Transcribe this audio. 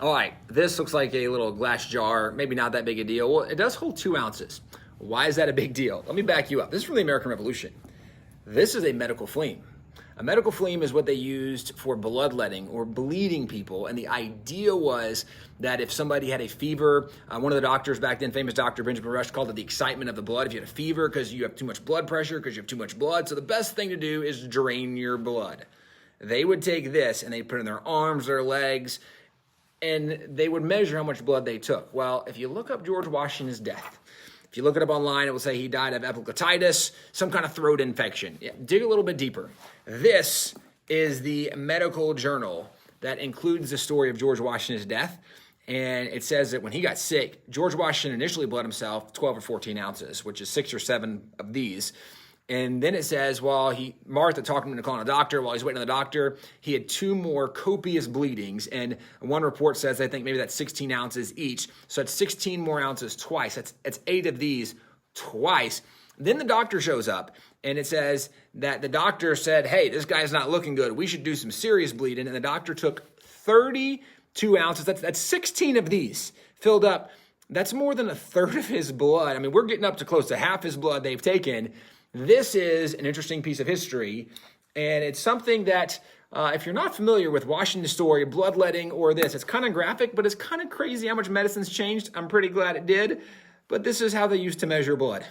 All right, this looks like a little glass jar, maybe not that big a deal. Well, it does hold 2 ounces. Why is that a big deal? Let me back you up. This is from the American Revolution. This is a medical phlegm. A medical phlegm is what they used for bloodletting or bleeding people. And the idea was that if somebody had a fever, one of the doctors back then, famous doctor Benjamin Rush, called it the excitement of the blood. If you had a fever because you have too much blood pressure, because you have too much blood. So the best thing to do is drain your blood. They would take this and they'd put it in their arms, their legs, and they would measure how much blood they took. Well, if you look up George Washington's death, if you look it up online, it will say he died of epiglottitis, some kind of throat infection. Yeah, dig a little bit deeper. This is the medical journal that includes the story of George Washington's death. And it says that when he got sick, George Washington initially bled himself 12 or 14 ounces, which is 6 or 7 of these. And then it says, Martha talked him into calling a doctor. While he's waiting on the doctor, he had 2 more copious bleedings. And one report says, I think maybe that's 16 ounces each. So it's 16 more ounces twice. That's 8 of these twice. Then the doctor shows up and it says that the doctor said, hey, this guy's not looking good. We should do some serious bleeding. And the doctor took 32 ounces. That's 16 of these filled up. That's more than a third of his blood. I mean, we're getting up to close to half his blood they've taken. This is an interesting piece of history, and it's something that if you're not familiar with Washington's story, bloodletting, or this, it's kind of graphic, but it's kind of crazy how much medicine's changed. I'm pretty glad it did, but this is how they used to measure blood.